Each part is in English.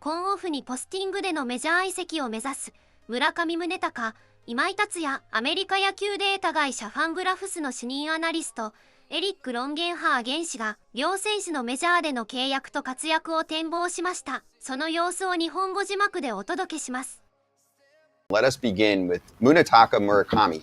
今オフにポスティングでのメジャー移籍を目指す村上宗隆、今井達也、アメリカ野球データ会社ファングラフスの主任アナリスト、エリック・ロンゲンハーゲン氏が両選手のメジャーでの契約と活躍を展望しました。その様子を日本語字幕でお届けします。Let us begin with Munetaka Murakami.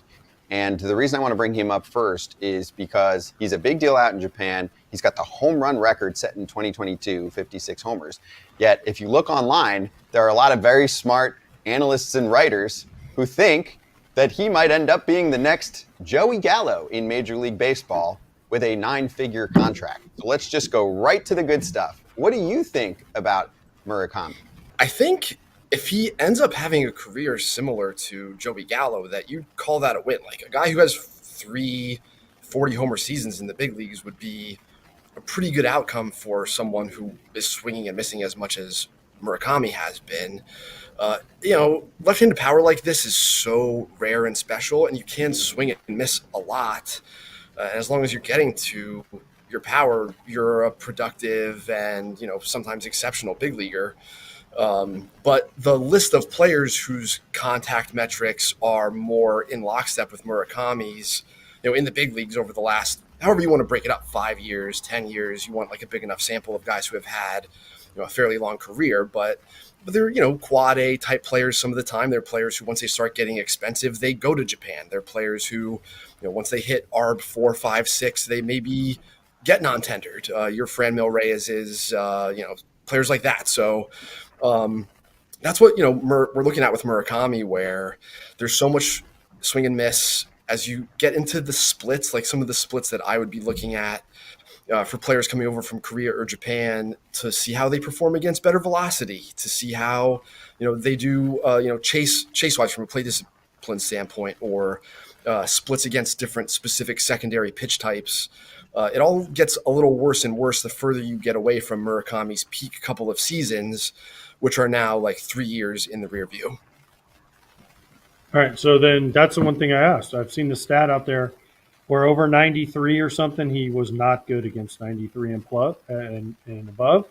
And the reason I want to bring him up first is because he's a big deal out in Japan. He's got the home run record set in 2022, 56 homers. Yet, if you look online, there are a lot of very smart analysts and writers who think that he might end up being the next Joey Gallo in Major League Baseball with a 9-figure contract. So let's just go right to the good stuff. What do you think about Murakami? I think if he ends up having a career similar to Joey Gallo, that you'd call that a win. Like a guy who has 3 40-homer seasons in the big leagues would be a pretty good outcome for someone who is swinging and missing as much as Murakami has been. Left-handed power like this is so rare and special, and you can swing it and miss a lot. And as long as you're getting to your power, you're a productive and, sometimes exceptional big leaguer. But the list of players whose contact metrics are more in lockstep with Murakami's, in the big leagues over the last, however you want to break it up, 5 years, 10 years, you want like a big enough sample of guys who have had, a fairly long career, but they're, quad A type players some of the time. They're players who, once they start getting expensive, they go to Japan. They're players who, once they hit ARB 4, 5, 6, they maybe get non-tendered. Your Franmil Reyes is, players like that. So, that's what, we're looking at with Murakami, where there's so much swing and miss as you get into the splits, like some of the splits that I would be looking at for players coming over from Korea or Japan, to see how they perform against better velocity, to see how, they do, chase-wise from a play discipline standpoint, or splits against different specific secondary pitch types. It all gets a little worse and worse the further you get away from Murakami's peak couple of seasons, which are now like 3 years in the rear view. All right, so then that's the one thing I asked. I've seen the stat out there where over 93 or something, he was not good against 93 and above.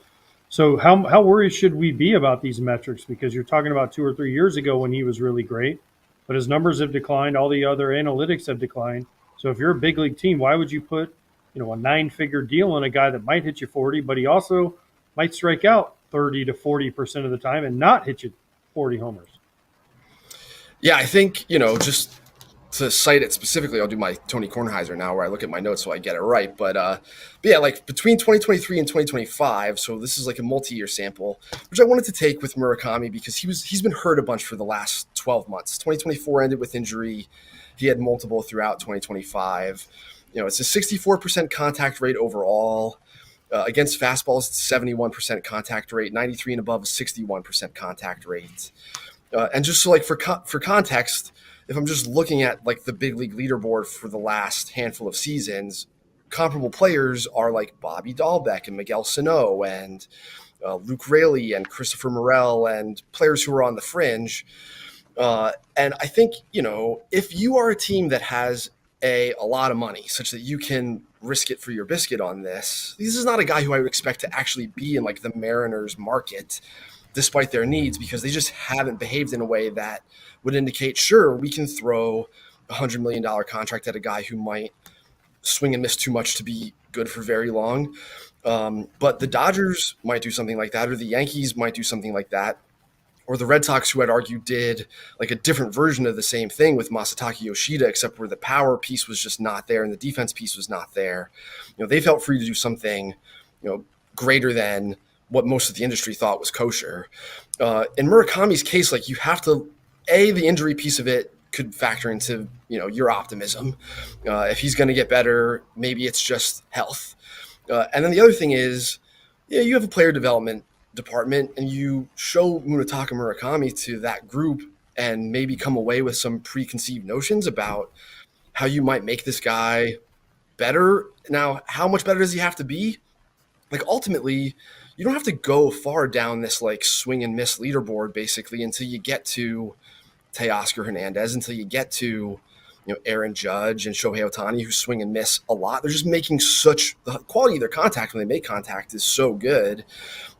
So how worried should we be about these metrics? Because you're talking about 2 or 3 years ago when he was really great, but his numbers have declined. All the other analytics have declined. So if you're a big league team, why would you put a 9-figure deal on a guy that might hit you 40, but he also might strike out 30 to 40% of the time and not hit you 40 homers? Yeah, I think, just to cite it specifically, I'll do my Tony Kornheiser now, where I look at my notes so I get it right. But yeah, like between 2023 and 2025, so this is like a multi-year sample, which I wanted to take with Murakami because he's been hurt a bunch for the last 12 months. 2024 ended with injury. He had multiple throughout 2025. It's a 64% contact rate overall. Against fastballs, it's 71% contact rate. 93 and above, 61% contact rate. And just so like for context, if I'm just looking at like the big league leaderboard for the last handful of seasons, comparable players are like Bobby Dahlbeck and Miguel Sano and Luke Raley and Christopher Morel and players who are on the fringe. And I think, if you are a team that has a lot of money such that you can risk it for your biscuit on this is not a guy who I would expect to actually be in like the Mariners market, despite their needs, because they just haven't behaved in a way that would indicate, sure, we can throw a $100 million contract at a guy who might swing and miss too much to be good for very long. But the Dodgers might do something like that, or the Yankees might do something like that, or the Red Sox, who I'd argue did like a different version of the same thing with Masataka Yoshida, except where the power piece was just not there and the defense piece was not there. They felt free to do something, greater than what most of the industry thought was kosher. In Murakami's case, like you have to, the injury piece of it could factor into, your optimism. If he's going to get better, maybe it's just health. And then the other thing is, you have a player development department and you show Munetaka Murakami to that group and maybe come away with some preconceived notions about how you might make this guy better. Now, how much better does he have to be? Like ultimately, you don't have to go far down this like swing and miss leaderboard basically until you get to Teoscar Hernandez, until you get to, Aaron Judge and Shohei Ohtani, who swing and miss a lot. They're just making such – the quality of their contact when they make contact is so good.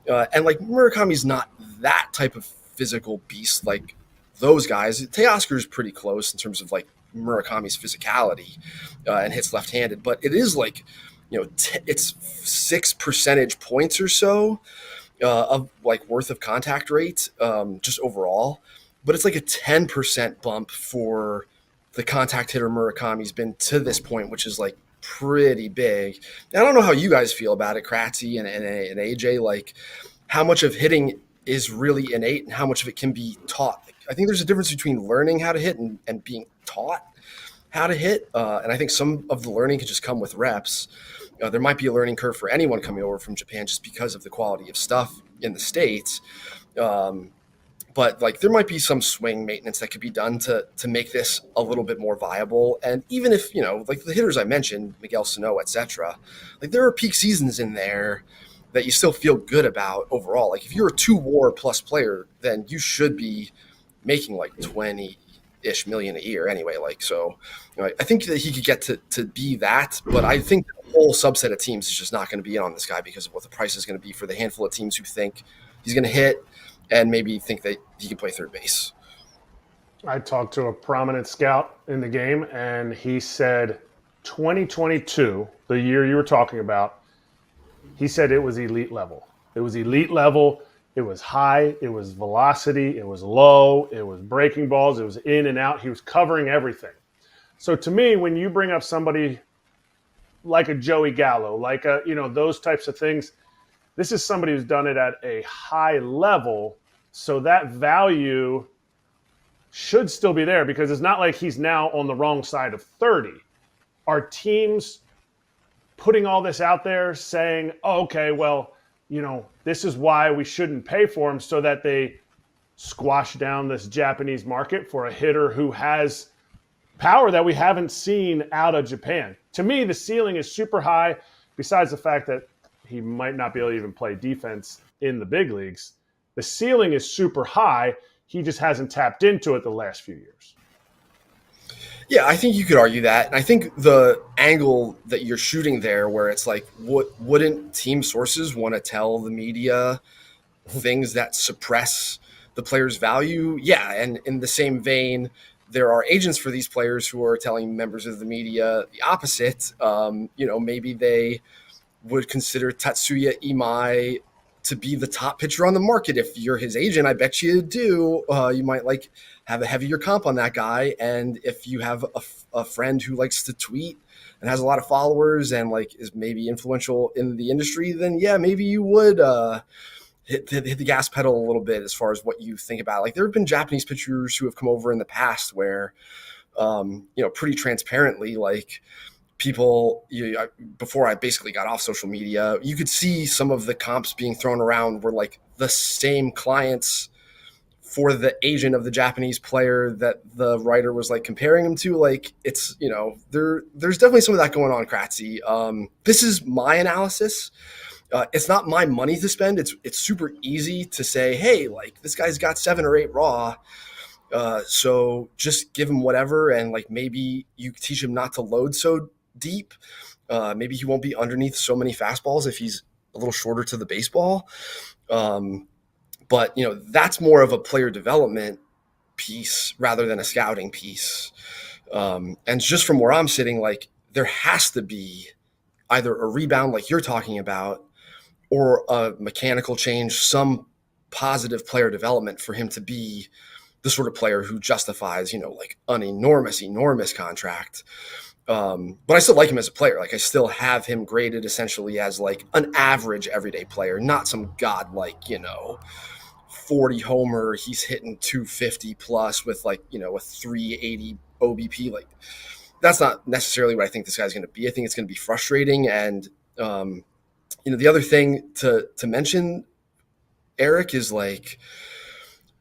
And like Murakami's not that type of physical beast like those guys. Teoscar is pretty close in terms of like Murakami's physicality and hits left-handed, but it is like, it's 6 percentage points or so of like worth of contact rate just overall. But it's like a 10% bump for the contact hitter Murakami's been to this point, which is like pretty big. And I don't know how you guys feel about it, Kratzy and AJ, like how much of hitting is really innate and how much of it can be taught. I think there's a difference between learning how to hit and being taught how to hit. And I think some of the learning can just come with reps. There might be a learning curve for anyone coming over from Japan just because of the quality of stuff in the States. But like there might be some swing maintenance that could be done to make this a little bit more viable. And even if, like the hitters I mentioned, Miguel Sano, et cetera, like there are peak seasons in there that you still feel good about overall. Like if you're a 2 WAR plus player, then you should be making like 20-ish million a year anyway. Like, so I think that he could get to be that, but I think the whole subset of teams is just not going to be in on this guy because of what the price is going to be for the handful of teams who think he's going to hit and maybe think that he can play third base. I talked to a prominent scout in the game, and he said 2022, the year you were talking about, he said it was elite level. It was elite level. It was high. It was velocity. It was low. It was breaking balls. It was in and out. He was covering everything. So to me, when you bring up somebody like a Joey Gallo, like those types of things, this is somebody who's done it at a high level. So that value should still be there because it's not like he's now on the wrong side of 30. Are teams putting all this out there saying, oh, okay, well, this is why we shouldn't pay for him so that they squash down this Japanese market for a hitter who has power that we haven't seen out of Japan? To me, the ceiling is super high, besides the fact that he might not be able to even play defense in the big leagues. The ceiling is super high. He just hasn't tapped into it the last few years. Yeah, I think you could argue that. And I think the angle that you're shooting there where it's like, wouldn't team sources want to tell the media things that suppress the player's value? Yeah, and in the same vein, there are agents for these players who are telling members of the media the opposite. Maybe they would consider Tatsuya Imai to be the top pitcher on the market. If you're his agent, I bet you do. You might have a heavier comp on that guy. And if you have a friend who likes to tweet and has a lot of followers and is maybe influential in the industry, then yeah, maybe you would hit the gas pedal a little bit as far as what you think about. There have been Japanese pitchers who have come over in the past where, pretty transparently, people, before I basically got off social media, you could see some of the comps being thrown around were the same clients for the agent of the Japanese player that the writer was comparing him to. It's, there's definitely some of that going on, Kratzy. This is my analysis. It's not my money to spend. It's super easy to say, hey, this guy's got 7 or 8 raw. So just give him whatever. And maybe you teach him not to load so deep. Maybe he won't be underneath so many fastballs if he's a little shorter to the baseball. But that's more of a player development piece rather than a scouting piece. And just from where I'm sitting, there has to be either a rebound like you're talking about or a mechanical change, some positive player development for him to be the sort of player who justifies, an enormous contract. But I still like him as a player. I still have him graded essentially as an average everyday player, not some godlike, 40 homer, he's hitting 250 plus with a 380 OBP. That's not necessarily what I think this guy's going to be. I think it's going to be frustrating. And, the other thing to mention, Eric, is Roki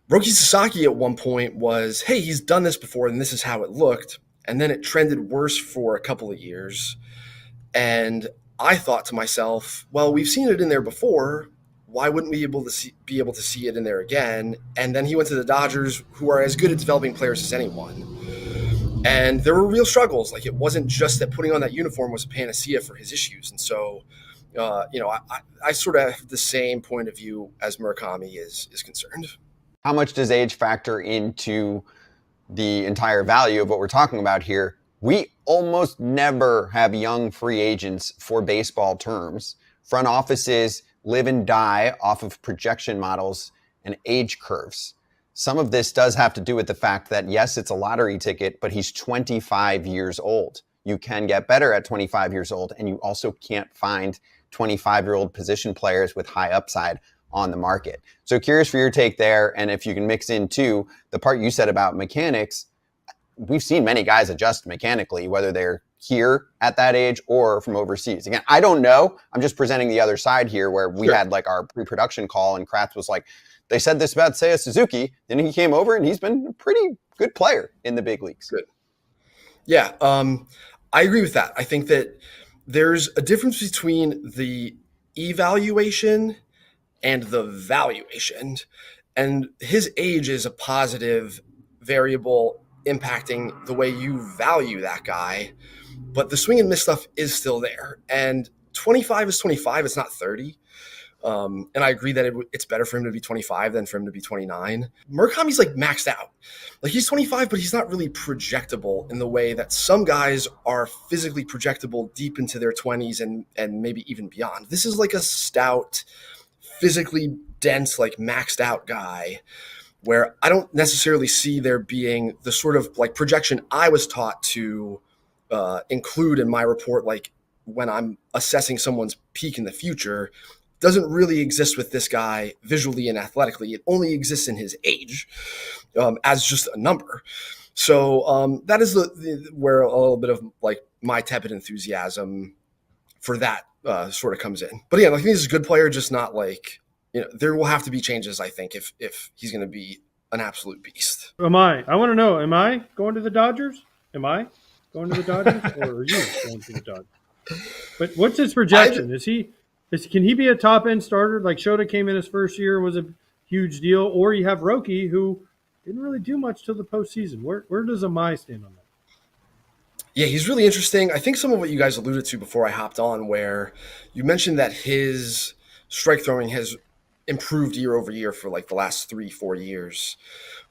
Sasaki at one point was, hey, he's done this before and this is how it looked. And then it trended worse for a couple of years. And I thought to myself, well, we've seen it in there before. Why wouldn't we be able to see it in there again? And then he went to the Dodgers, who are as good at developing players as anyone. And there were real struggles. Like, it wasn't just that putting on that uniform was a panacea for his issues. And so, I sort of have the same point of view as Murakami is concerned. How much does age factor into the entire value of what we're talking about here? We almost never have young free agents for baseball terms. Front offices live and die off of projection models and age curves. Some of this does have to do with the fact that, yes, it's a lottery ticket, but he's 25 years old. You can get better at 25 years old, and you also can't find 25-year-old position players with high upside on the market. So curious for your take there, and if you can mix in too the part you said about mechanics. We've seen many guys adjust mechanically, whether they're here at that age or from overseas. Again, I don't know. I'm just presenting the other side here, where we had like our pre-production call and Kratz was like, they said this about Seiya Suzuki. Then he came over and he's been a pretty good player in the big leagues. Good. Yeah, I agree with that. I think that there's a difference between the evaluation and the valuation. And his age is a positive variable impacting the way you value that guy. But the swing and miss stuff is still there. And 25 is 25. It's not 30. And I agree that it's better for him to be 25 than for him to be 29. Murakami's like maxed out. Like, he's 25, but he's not really projectable in the way that some guys are physically projectable deep into their 20s and maybe even beyond. This is like a stout, physically dense, like maxed out guy, where I don't necessarily see there being the sort of like projection I was taught to include in my report. Like, when I'm assessing someone's peak in the future, doesn't really exist with this guy visually and athletically. It only exists in his age as just a number. So that is where a little bit of like my tepid enthusiasm for that sort of comes in. But again, I think he's a good player, just not like, there will have to be changes, I think, if he's going to be an absolute beast. I want to know, am I going to the Dodgers? Am I going to the Dodgers, or are you going to the Dodgers? But what's his projection? Can he be a top-end starter? Like, Shota came in his first year, was a huge deal. Or you have Roki, who didn't really do much till the postseason. Where does Amai stand on that? Yeah, he's really interesting. I think some of what you guys alluded to before I hopped on, where you mentioned that his strike throwing has improved year over year for like the last 3-4 years.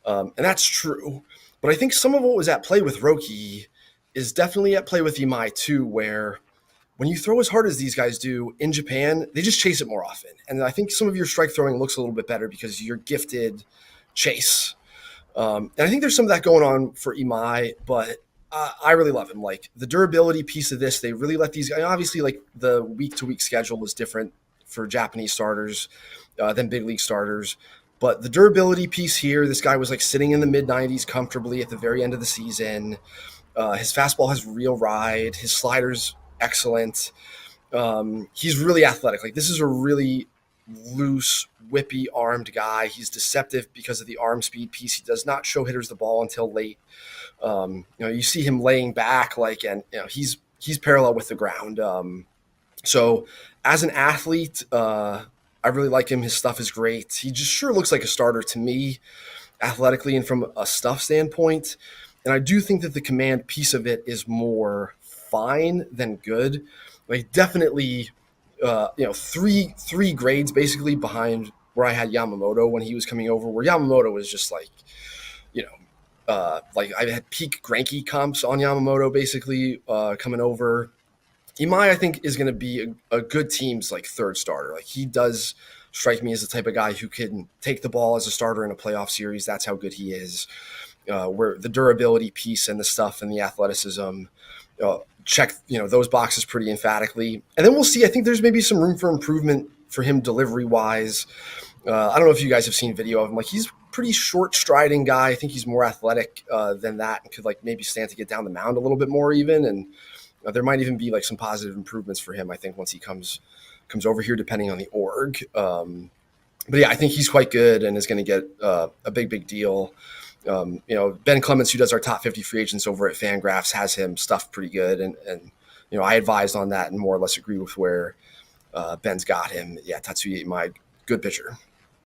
And that's true. But I think some of what was at play with Roki is definitely at play with Imai too, where when you throw as hard as these guys do in Japan, they just chase it more often. And I think some of your strike throwing looks a little bit better because you're gifted chase. And I think there's some of that going on for Imai, but I really love him. Like, the durability piece of this, they really let these guys, obviously, like, the week-to-week schedule was different for Japanese starters than big league starters. But the durability piece here, this guy was like sitting in the mid-90s comfortably at the very end of the season. His fastball has real ride. His slider's excellent. He's really athletic. Like, this is a really loose, whippy armed guy. He's deceptive because of the arm speed piece. He does not show hitters the ball until late. You see him laying back, like, and he's parallel with the ground. So as an athlete, I really like him. His stuff is great. He just sure looks like a starter to me, athletically and from a stuff standpoint. And I do think that the command piece of it is more fine than good. Like, definitely, three grades basically behind where I had Yamamoto when he was coming over, where Yamamoto was just like, like I had peak Greinke comps on Yamamoto basically coming over. Imai, I think, is going to be a good team's like third starter. Like, he does strike me as the type of guy who can take the ball as a starter in a playoff series. That's how good he is. Where the durability piece and the stuff and the athleticism check, those boxes pretty emphatically. And then we'll see. I think there's maybe some room for improvement for him delivery wise. I don't know if you guys have seen video of him. Like, he's pretty short striding guy. I think he's more athletic than that, and could like maybe stand to get down the mound a little bit more even. And there might even be like some positive improvements for him, I think, once he comes over here, depending on the org. But yeah, I think he's quite good and is going to get a big deal. Ben Clements, who does our top 50 free agents over at FanGraphs, has him stuffed pretty good. And I advised on that and more or less agree with where Ben's got him. Yeah, Tatsuya Imai, good pitcher.